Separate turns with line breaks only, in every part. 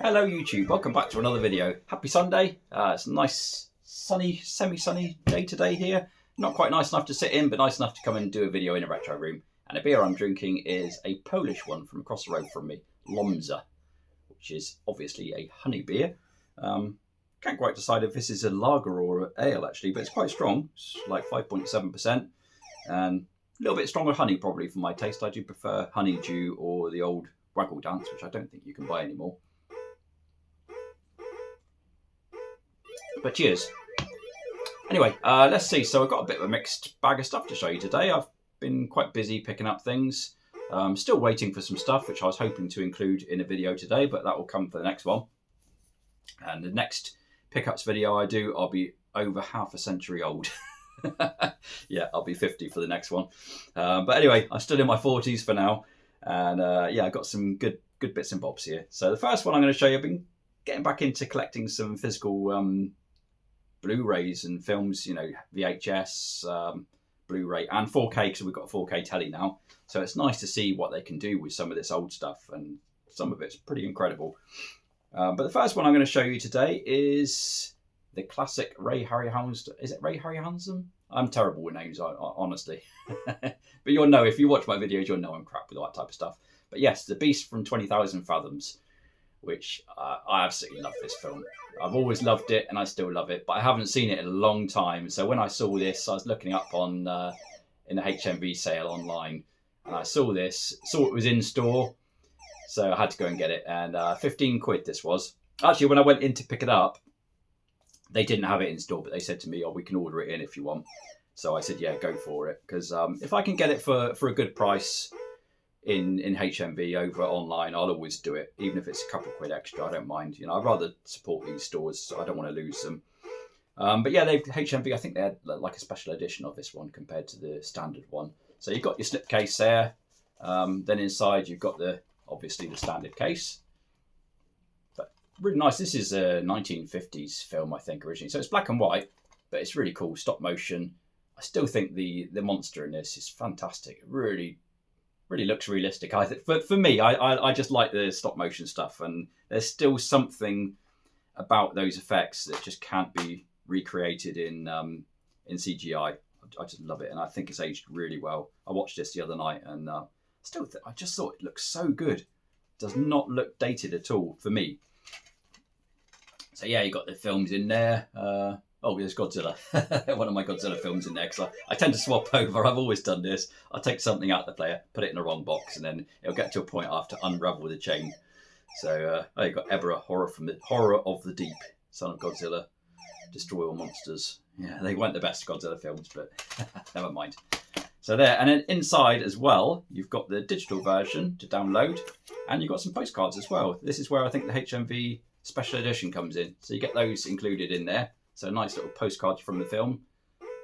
Hello YouTube, welcome back to another video. Happy Sunday. It's a nice sunny, semi-sunny day today here. Not quite nice enough to sit in, but nice enough to come and do a video in a retro room. And the beer I'm drinking is a Polish one from across the road from me, Lomza, which is obviously a honey beer. Can't quite decide if this is a lager or an ale actually, but it's quite strong. It's like 5.7%, and a little bit stronger honey probably for my taste. I do prefer honeydew or the old waggle dance, which I don't think you can buy anymore. But cheers. Anyway, let's see. So I've got a bit of a mixed bag of stuff to show you today. I've been quite busy picking up things. Still waiting for some stuff, which I was hoping to include in a video today, but that will come for the next one. And the next pickups video I do, I'll be over half a century old. Yeah, I'll be 50 for the next one. But anyway, I'm still in my 40s for now. And yeah, I've got some good bits and bobs here. So the first one I'm going to show you, I've been getting back into collecting some physical Blu-rays and films, you know, VHS, Blu-ray and 4K, because we've got a 4K telly now. So it's nice to see what they can do with some of this old stuff, and some of it's pretty incredible. But the first one I'm going to show you today is the classic Ray Harryhausen. Is it Ray Harryhausen? I'm terrible with names, honestly. But you'll know, if you watch my videos, you'll know I'm crap with all that type of stuff. But yes, The Beast from 20,000 Fathoms, which I absolutely love this film. I've always loved it, and I still love it, but I haven't seen it in a long time. So when I saw this, I was looking up on in the HMV sale online, and I saw this, saw it was in store, so I had to go and get it. And 15 quid this was. Actually, when I went in to pick it up, they didn't have it in store, but they said to me, "Oh, we can order it in if you want." So I said, "Yeah, go for it," because if I can get it for a good price in HMV over online, I'll always do it, even if it's a couple of quid extra. I don't mind. You know, I'd rather support these stores, so I don't want to lose them. But yeah, HMV, I think they had like a special edition of this one compared to the standard one. So you've got your slipcase there. Then inside you've got obviously the standard case. But really nice. This is a 1950s film, I think, originally. So it's black and white, but it's really cool, stop motion. I still think the monster in this is fantastic. It really looks realistic. I think for me, I just like the stop motion stuff, and there's still something about those effects that just can't be recreated in CGI. I just love it, and I think it's aged really well. I watched this the other night, and I just thought it looks so good. It does not look dated at all for me. So yeah, you got the films in there. Oh, there's Godzilla. One of my Godzilla films in there, because I tend to swap over. I've always done this. I'll take something out of the player, put it in the wrong box, and then it'll get to a point I have to unravel the chain. So you've got Ebra, Horror of the Deep, Son of Godzilla, Destroy All Monsters. Yeah, they weren't the best Godzilla films, but never mind. So there, and then inside as well, you've got the digital version to download, and you've got some postcards as well. This is where I think the HMV Special Edition comes in. So you get those included in there. So nice little postcards from the film.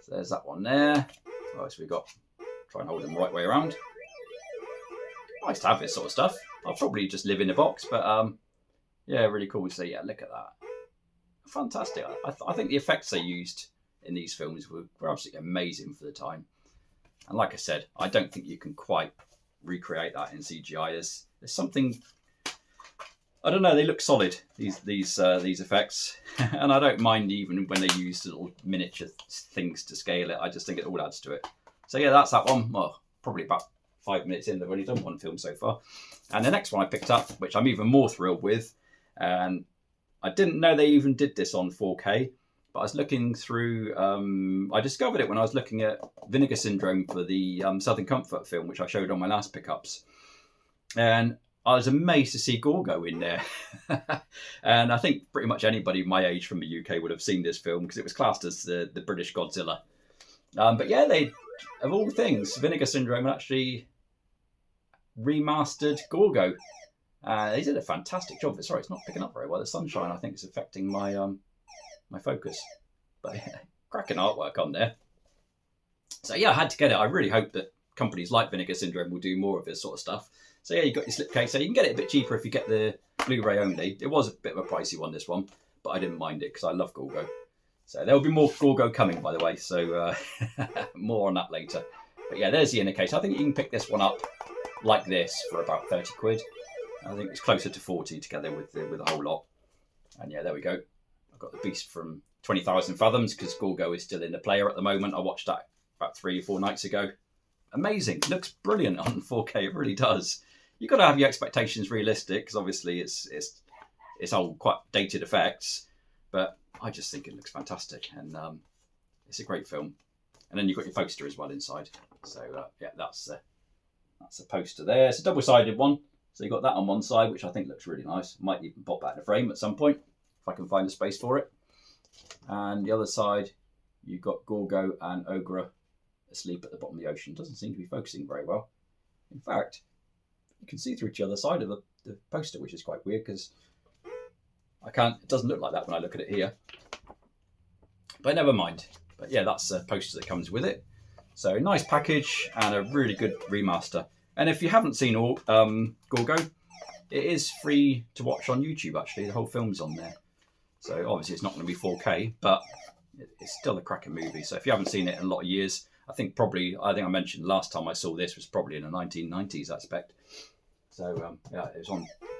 So there's that one there. What else we got? Try and hold them the right way around. Nice to have this sort of stuff. I'll probably just live in a box, but yeah, really cool. So yeah, look at that. Fantastic. I think the effects they used in these films were absolutely amazing for the time. And like I said, I don't think you can quite recreate that in CGI. There's something, I don't know, they look solid, these effects. And I don't mind even when they use little miniature things to scale it. I just think it all adds to it. So yeah, that's that one. Well, probably about 5 minutes in. They've only done one film so far. And the next one I picked up, which I'm even more thrilled with, and I didn't know they even did this on 4K, but I was looking through, I discovered it when I was looking at Vinegar Syndrome for the Southern Comfort film, which I showed on my last pickups. And I was amazed to see Gorgo in there. And I think pretty much anybody my age from the UK would have seen this film, because it was classed as the British Godzilla. But yeah, they, of all things, Vinegar Syndrome actually remastered Gorgo. They did a fantastic job. Sorry, it's not picking up very well. The sunshine, I think, is affecting my my focus. But yeah, cracking artwork on there. So yeah, I had to get it. I really hope that companies like Vinegar Syndrome will do more of this sort of stuff. So yeah, you've got your slipcase. So you can get it a bit cheaper if you get the Blu-ray only. It was a bit of a pricey one, this one, but I didn't mind it because I love Gorgo. So there will be more Gorgo coming, by the way. So more on that later. But yeah, there's the inner case. I think you can pick this one up like this for about 30 quid. I think it's closer to 40 together with the whole lot. And yeah, there we go. I've got the Beast from 20,000 Fathoms because Gorgo is still in the player at the moment. I watched that about 3 or 4 nights ago. Amazing. It looks brilliant on 4K. It really does. You've got to have your expectations realistic because obviously it's all quite dated effects. But I just think it looks fantastic. And it's a great film. And then you've got your poster as well inside. So yeah, that's a poster there. It's a double-sided one. So you've got that on one side, which I think looks really nice. Might even pop that in a frame at some point, if I can find a space for it. And the other side, you've got Gorgo and Ogre asleep at the bottom of the ocean. Doesn't seem to be focusing very well. In fact, you can see through to the other side of the poster, which is quite weird because it doesn't look like that when I look at it here. But never mind. But yeah, that's a poster that comes with it. So nice package and a really good remaster. And if you haven't seen Gorgo, it is free to watch on YouTube, actually. The whole film's on there. So obviously it's not going to be 4K, but it's still a cracking movie. So if you haven't seen it in a lot of years, I think I mentioned last time I saw this was probably in the 1990s, I expect. So yeah, it's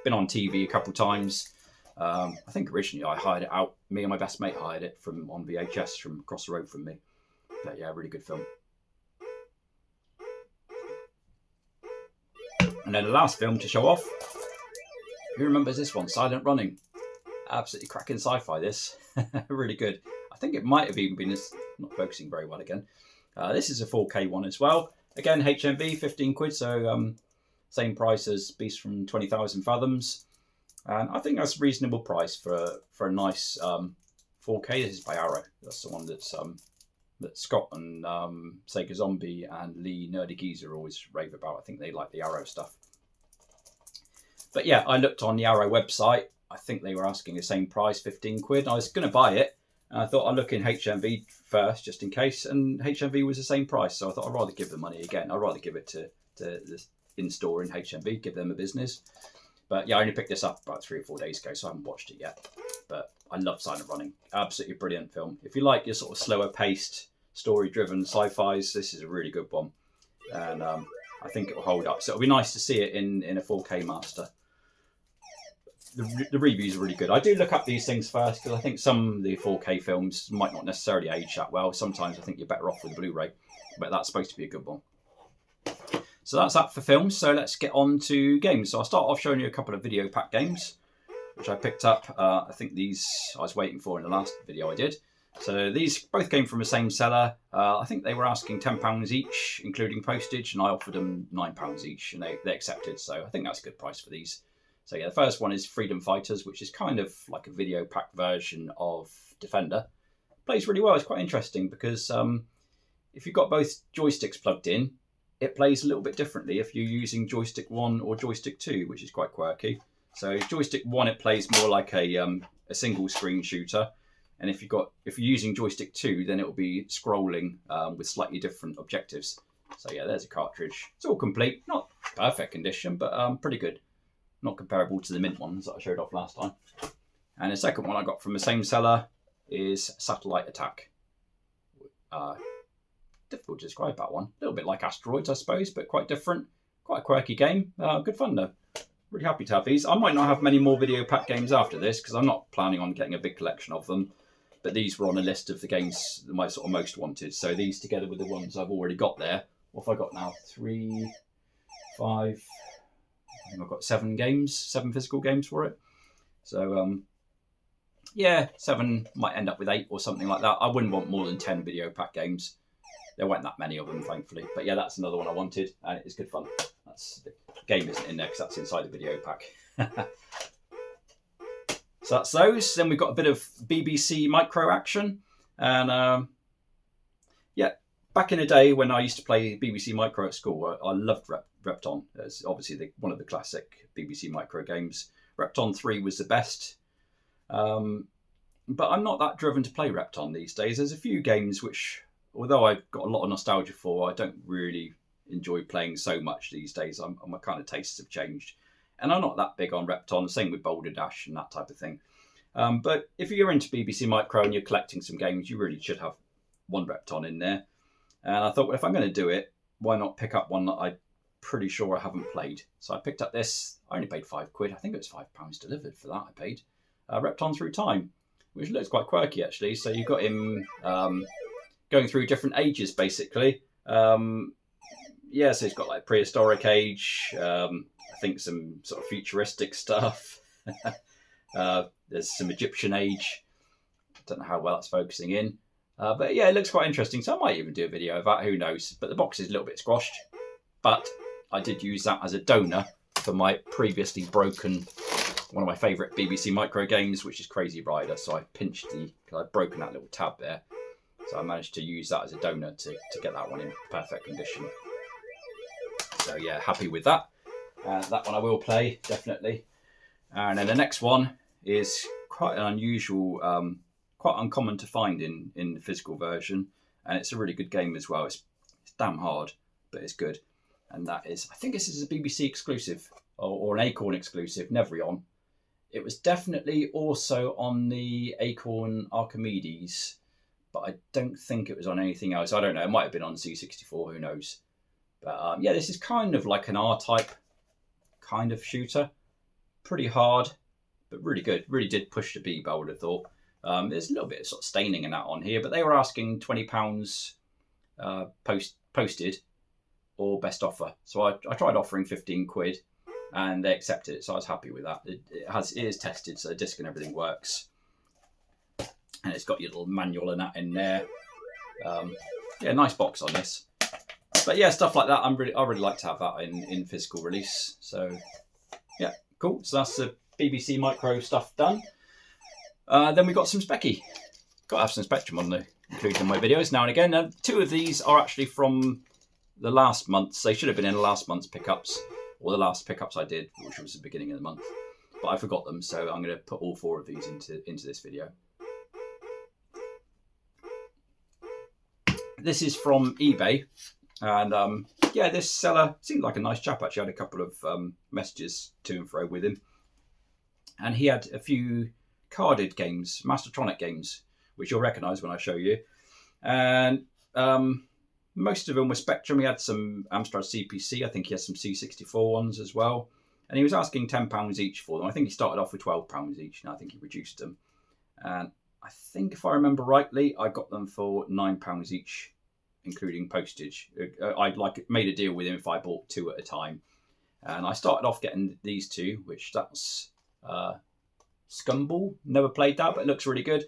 been on TV a couple of times. I think originally I hired it out. Me and my best mate hired it on VHS from across the road from me. But yeah, really good film. And then the last film to show off. Who remembers this one? Silent Running. Absolutely cracking sci-fi, this. Really good. I think it might have even been, not focusing very well again. This is a 4K one as well. Again, HMV, 15 quid, so same price as Beast from 20,000 Fathoms. And I think that's a reasonable price for a nice 4K. This is by Arrow. That's the one that Scott and Sega Zombie and Lee Nerdy Geezer always rave about. I think they like the Arrow stuff. But yeah, I looked on the Arrow website. I think they were asking the same price, 15 quid. I was going to buy it. And I thought I'd look in HMV first, just in case. And HMV was the same price. So I thought I'd rather give the money again. I'd rather give it to the in-store in HMV, give them a business. But yeah, I only picked this up about 3 or 4 days ago, so I haven't watched it yet. But I love Silent Running. Absolutely brilliant film. If you like your sort of slower paced, story-driven sci-fis, this is a really good one. And I think it will hold up. So it'll be nice to see it in a 4K master. The reviews are really good. I do look up these things first because I think some of the 4K films might not necessarily age that well. Sometimes I think you're better off with Blu-ray, but that's supposed to be a good one. So that's that for films. So let's get on to games. So I'll start off showing you a couple of video pack games, which I picked up. I think these I was waiting for in the last video I did. So these both came from the same seller. I think they were asking £10 each, including postage, and I offered them £9 each, and they accepted. So I think that's a good price for these. So yeah, the first one is Freedom Fighters, which is kind of like a video pack version of Defender. Plays really well. It's quite interesting because if you've got both joysticks plugged in, it plays a little bit differently if you're using joystick 1 or joystick 2, which is quite quirky. So joystick 1, it plays more like a single screen shooter. And if you're using joystick 2, then it will be scrolling with slightly different objectives. So yeah, there's a cartridge. It's all complete. Not perfect condition, but pretty good. Not comparable to the mint ones that I showed off last time. And the second one I got from the same seller is Satellite Attack. Difficult to describe that one. A little bit like Asteroids, I suppose, but quite different. Quite a quirky game. Good fun though. Really happy to have these. I might not have many more video pack games after this because I'm not planning on getting a big collection of them. But these were on a list of the games that I sort of most wanted. So these together with the ones I've already got there. What have I got now? 3, 5... I think I've got 7 physical games for it. So, yeah, 7 might end up with 8 or something like that. I wouldn't want more than 10 video pack games. There weren't that many of them, thankfully. But yeah, that's another one I wanted, and it's good fun. The game isn't in there because that's inside the video pack. So that's those. Then we've got a bit of BBC Micro action. And, yeah, back in the day when I used to play BBC Micro at school, I loved Repton. It's obviously one of the classic BBC Micro games. Repton 3 was the best. But I'm not that driven to play Repton these days. There's a few games which, although I've got a lot of nostalgia for, I don't really enjoy playing so much these days. My kind of tastes have changed. And I'm not that big on Repton. Same with Boulder Dash and that type of thing. But if you're into BBC Micro and you're collecting some games, you really should have one Repton in there. And I thought, well, if I'm going to do it, why not pick up one that I pretty sure I haven't played. So I picked up this. I only paid £5. I think it was £5 delivered for that. I paid Repton Through Time, which looks quite quirky actually. So you've got him going through different ages basically. Yeah, so he's got like prehistoric age. I think some sort of futuristic stuff. There's some Egyptian age. I don't know how well that's focusing in. But yeah, it looks quite interesting. So I might even do a video of that. Who knows? But the box is a little bit squashed. But I did use that as a donor for my previously broken, one of my favourite BBC micro games, which is Crazy Rider. So I pinched because I'd broken that little tab there. So I managed to use that as a donor to get that one in perfect condition. So yeah, happy with that. That one I will play, definitely. And then the next one is quite an unusual, quite uncommon to find in the physical version. And it's a really good game as well. It's damn hard, but it's good. And that is, I think this is a BBC exclusive or an Acorn exclusive, Nevrion. It was definitely also on the Acorn Archimedes, but I don't think it was on anything else. I don't know. It might have been on C64. Who knows? But yeah, this is kind of like an R-type kind of shooter. Pretty hard, but really good. Really did push the beat, I would have thought. There's a little bit of sort of staining in that on here, but they were asking £20 posted or best offer. So I tried offering £15 and they accepted it. So I was happy with that. It is tested, so the disc and everything works. And it's got your little manual and that in there. Yeah, nice box on this. But yeah, stuff like that. I really like to have that in physical release. So yeah, cool. So that's the BBC Micro stuff done. Then we got some Specky. Got to have some Spectrum on there, included in my videos now and again. Now, 2 of these are actually from the last month. They should have been in the last month's pickups, or the last pickups I did, which was the beginning of the month. But I forgot them, so I'm going to put all 4 of these into this video. This is from eBay. And yeah, this seller seemed like a nice chap actually. I had a couple of messages to and fro with him. And he had a few carded games, Mastertronic games, which you'll recognise when I show you. And most of them were Spectrum. He had some Amstrad CPC. I think he has some C64 ones as well. And he was asking £10 each for them. I think he started off with £12 each, and I think he reduced them. And I think if I remember rightly, I got them for £9 each, including postage. I'd made a deal with him if I bought 2 at a time. And I started off getting these 2, which that's Scumball. Never played that, but it looks really good.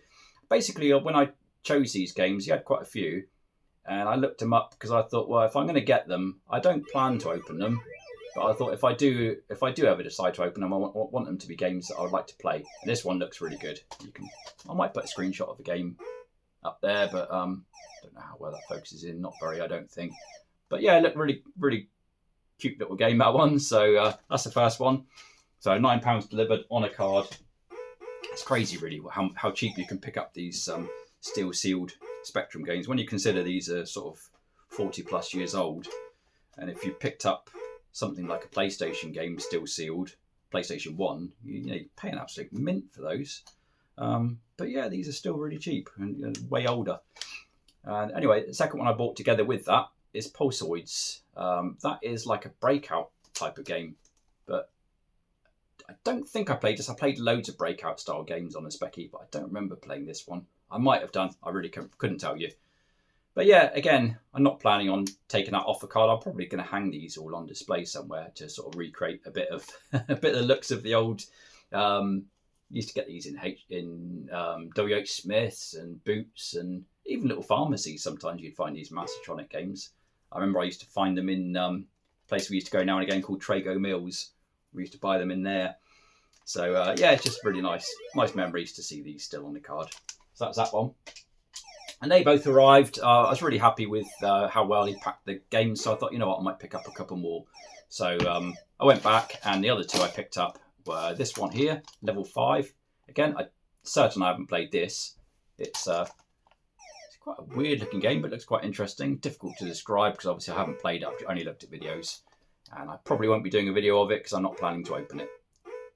Basically, when I chose these games, he had quite a few. And I looked them up because I thought, well, if I'm going to get them, I don't plan to open them. But I thought if I do ever decide to open them, I want them to be games that I would like to play. And this one looks really good. I might put a screenshot of the game up there, but I don't know how well that focuses in. Not very, I don't think. But yeah, it looked really, really cute little game, that one. So that's the first one. So £9 delivered on a card. It's crazy, really, how cheap you can pick up these steel sealed Spectrum games when you consider these are sort of 40 plus years old. And if you picked up something like a PlayStation game still sealed, PlayStation 1, you pay an absolute mint for those. But yeah, these are still really cheap and way older. And anyway, the second one I bought together with that is Pulsoids. That is like a Breakout type of game, but I don't think I played this. I played loads of Breakout style games on the Specky, but I don't remember playing this one. I might have done. I really couldn't tell you. But yeah, again, I'm not planning on taking that off a card. I'm probably going to hang these all on display somewhere to sort of recreate a bit of the looks of the old. Used to get these in WH Smiths and Boots and even little pharmacies. Sometimes you'd find these Mastertronic games. I remember I used to find them in a place we used to go now and again called Trago Mills. We used to buy them in there. So yeah, it's just really nice memories to see these still on the card. So that's that one. And they both arrived. I was really happy with how well he packed the games. So I thought, you know what, I might pick up a couple more. So I went back, and the other 2 I picked up were this one here, level 5. Again, I'm certain I haven't played this. It's quite a weird looking game, but it looks quite interesting. Difficult to describe because obviously I haven't played it. I've only looked at videos. And I probably won't be doing a video of it because I'm not planning to open it.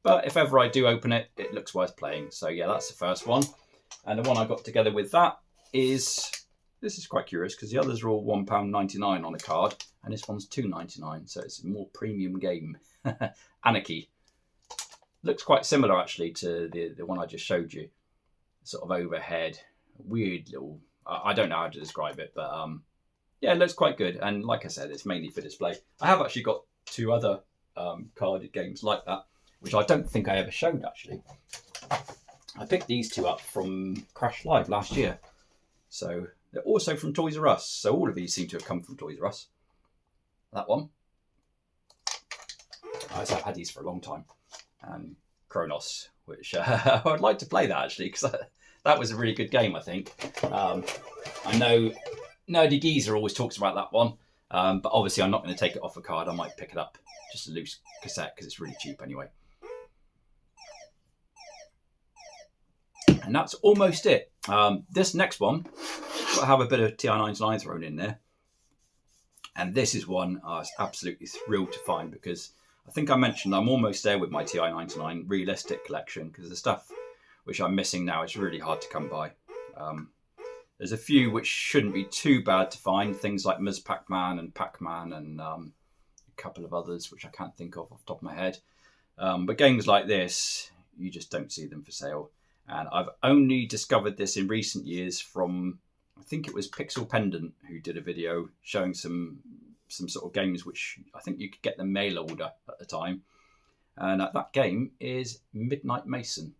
But if ever I do open it, it looks worth playing. So yeah, that's the first one. And the one I got together with that is this is quite curious because the others are all £1.99 on a card, and this one's £2.99, so it's a more premium game. Anarchy. Looks quite similar actually to the one I just showed you. Sort of overhead, weird little. I don't know how to describe it, but yeah, it looks quite good. And like I said, it's mainly for display. I have actually got 2 other carded games like that, which I don't think I ever showed actually. I picked these 2 up from Crash Live last year. So they're also from Toys R Us. So all of these seem to have come from Toys R Us. That one. I've had these for a long time. And Kronos, which I would like to play that actually, because that was a really good game, I think. I know Nerdy Geezer always talks about that one, but obviously I'm not going to take it off a card. I might pick it up, just a loose cassette, because it's really cheap anyway. And that's almost it. This next one, I'll have a bit of TI-99 thrown in there. And this is one I was absolutely thrilled to find, because I think I mentioned I'm almost there with my TI-99 realistic collection, because the stuff which I'm missing now is really hard to come by. There's a few which shouldn't be too bad to find, things like Ms. Pac-Man and Pac-Man and a couple of others which I can't think of off the top of my head. But games like this, you just don't see them for sale. And I've only discovered this in recent years from, I think it was Pixel Pendant, who did a video showing some sort of games which I think you could get the mail order at the time. And that game is Midnight Mason.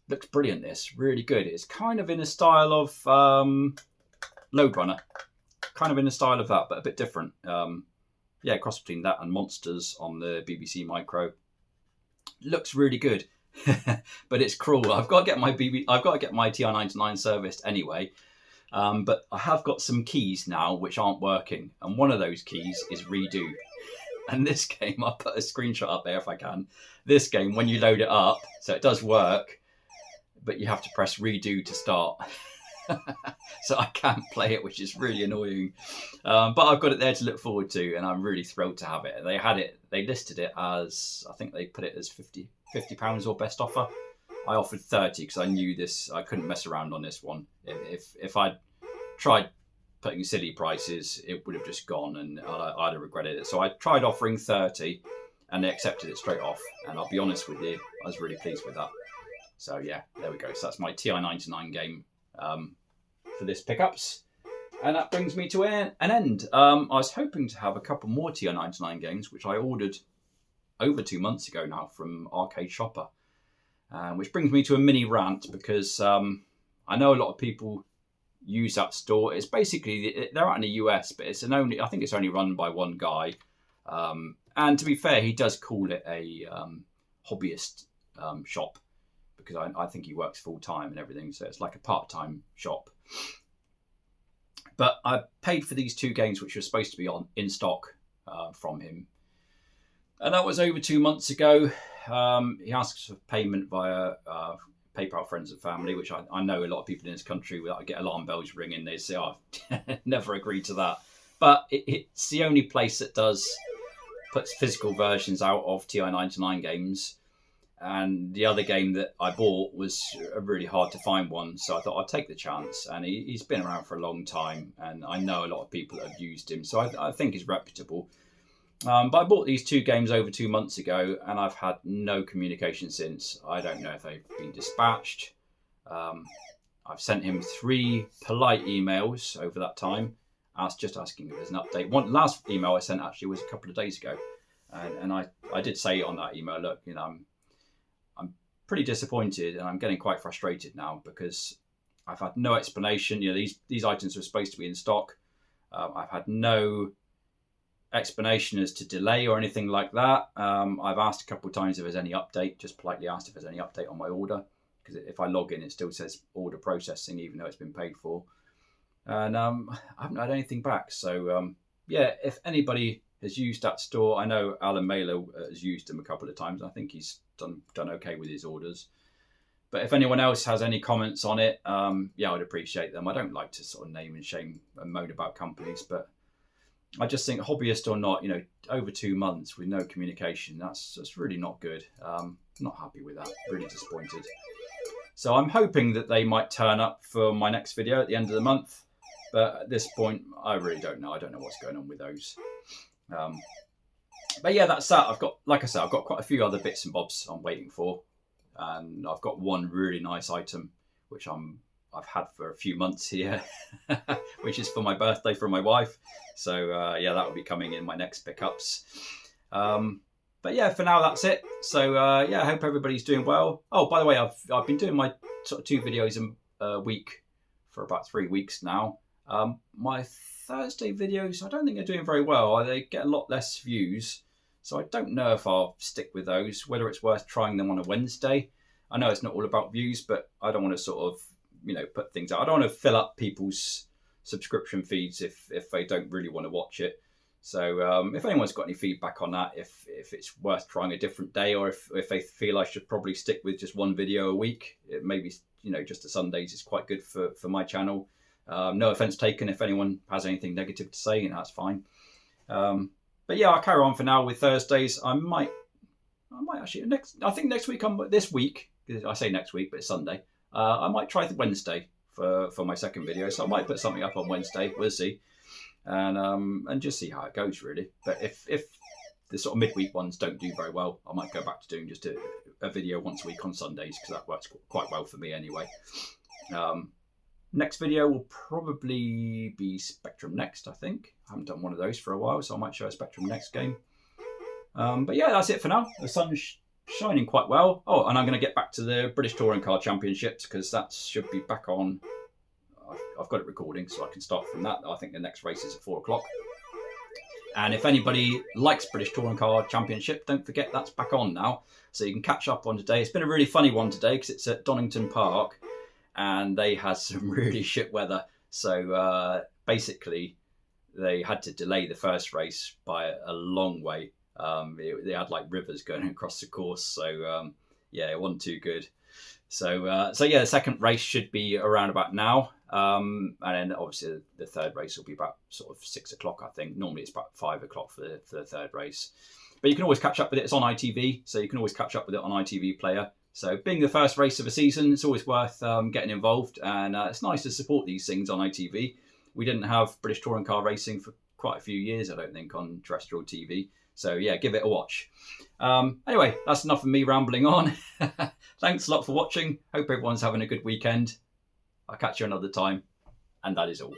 Looks brilliant, this. Really good. It's kind of in the style of Lode Runner. Kind of in the style of that, but a bit different. Yeah, cross between that and Monsters on the BBC Micro. Looks really good. But it's cruel. I've got to get my TI-99 serviced anyway. But I have got some keys now which aren't working, and one of those keys is redo. And this game, I'll put a screenshot up there if I can. This game, when you load it up, so it does work, but you have to press redo to start. So I can't play it, which is really annoying. But I've got it there to look forward to, and I'm really thrilled to have it. They listed it as, I think they put it as £50 or best offer. I offered 30 because I knew this. I couldn't mess around on this one. If I'd tried putting silly prices, it would have just gone, and I'd have regretted it. So I tried offering 30, and they accepted it straight off. And I'll be honest with you, I was really pleased with that. So yeah, there we go. So that's my TI-99 game for this pickups. And that brings me to an end. I was hoping to have a couple more TI-99 games, which I ordered over 2 months ago now from Arcade Shopper. Which brings me to a mini rant, because I know a lot of people use that store. It's basically, they're out in the US, but I think it's only run by one guy. And to be fair, he does call it a hobbyist shop, because I think he works full time and everything. So it's like a part-time shop. But I paid for these 2 games, which were supposed to be in stock from him. And that was over 2 months ago. He asks for payment via PayPal Friends and Family, which I know a lot of people in this country, I get alarm bells ringing. They say, oh, never agreed to that. But it's the only place that puts physical versions out of TI-99 games. And the other game that I bought was a really hard to find one. So I thought I'd take the chance. And he's been around for a long time. And I know a lot of people have used him. So I think he's reputable. But I bought these 2 games over 2 months ago, and I've had no communication since. I don't know if they've been dispatched. I've sent him 3 polite emails over that time, just asking if there's an update. One last email I sent actually was a couple of days ago, and I did say on that email, look, I'm pretty disappointed, and I'm getting quite frustrated now, because I've had no explanation. These items were supposed to be in stock. I've had no explanation as to delay or anything like that. I've asked a couple of times if there's any update, just politely asked if there's any update on my order, because if I log in, it still says order processing, even though it's been paid for. And I haven't had anything back. So yeah, if anybody has used that store, I know Alan Mailer has used them a couple of times. I think he's done okay with his orders. But if anyone else has any comments on it, yeah, I'd appreciate them. I don't like to sort of name and shame and moan about companies, but I just think, hobbyist or not, over 2 months with no communication, that's really not good. Not happy with that. Really disappointed. So I'm hoping that they might turn up for my next video at the end of the month. But at this point, I really don't know. I don't know what's going on with those. But yeah, that's that. I've got, like I said, I've got quite a few other bits and bobs I'm waiting for, and I've got one really nice item which I've had for a few months here, which is for my birthday from my wife. So yeah, that will be coming in my next pickups. But yeah, for now that's it. So yeah, I hope everybody's doing well. Oh, by the way, I've been doing my sort of 2 videos a week for about 3 weeks now. My Thursday videos, I don't think they're doing very well. They get a lot less views, so I don't know if I'll stick with those, whether it's worth trying them on a Wednesday. I know it's not all about views, but I don't want to sort of, put things out. I don't want to fill up people's subscription feeds if they don't really want to watch it. So if anyone's got any feedback on that, if it's worth trying a different day, or if they feel I should probably stick with just 1 video a week, it maybe, just the Sundays is quite good for my channel. No offense taken if anyone has anything negative to say, and that's fine. But yeah, I'll carry on for now with Thursdays. I might actually next week, this week, I say next week, but it's Sunday. I might try the Wednesday for my second video. So I might put something up on Wednesday. We'll see. And just see how it goes, really. But if the sort of midweek ones don't do very well, I might go back to doing just a video once a week on Sundays, because that works quite well for me anyway. Next video will probably be Spectrum Next, I think. I haven't done one of those for a while, so I might show a Spectrum Next game. But yeah, that's it for now. The sun's shining quite well. Oh, and I'm going to get back to the British Touring Car Championships, because that should be back on. I've got it recording, so I can start from that. I think the next race is at 4 o'clock. And if anybody likes British Touring Car Championship, don't forget that's back on now. So you can catch up on today. It's been a really funny one today because it's at Donington Park and they had some really shit weather. So basically, they had to delay the first race by a long way. They had like rivers going across the course. So yeah, it wasn't too good. So yeah, the second race should be around about now. And then obviously the third race will be about sort of 6 o'clock, I think. Normally it's about 5 o'clock for the third race. But you can always catch up with it. It's on ITV, so you can always catch up with it on ITV Player. So being the first race of a season, it's always worth getting involved. And it's nice to support these things on ITV. We didn't have British Touring Car Racing for quite a few years, I don't think, on terrestrial TV. So yeah, give it a watch. Anyway, that's enough of me rambling on. Thanks a lot for watching. Hope everyone's having a good weekend. I'll catch you another time. And that is all.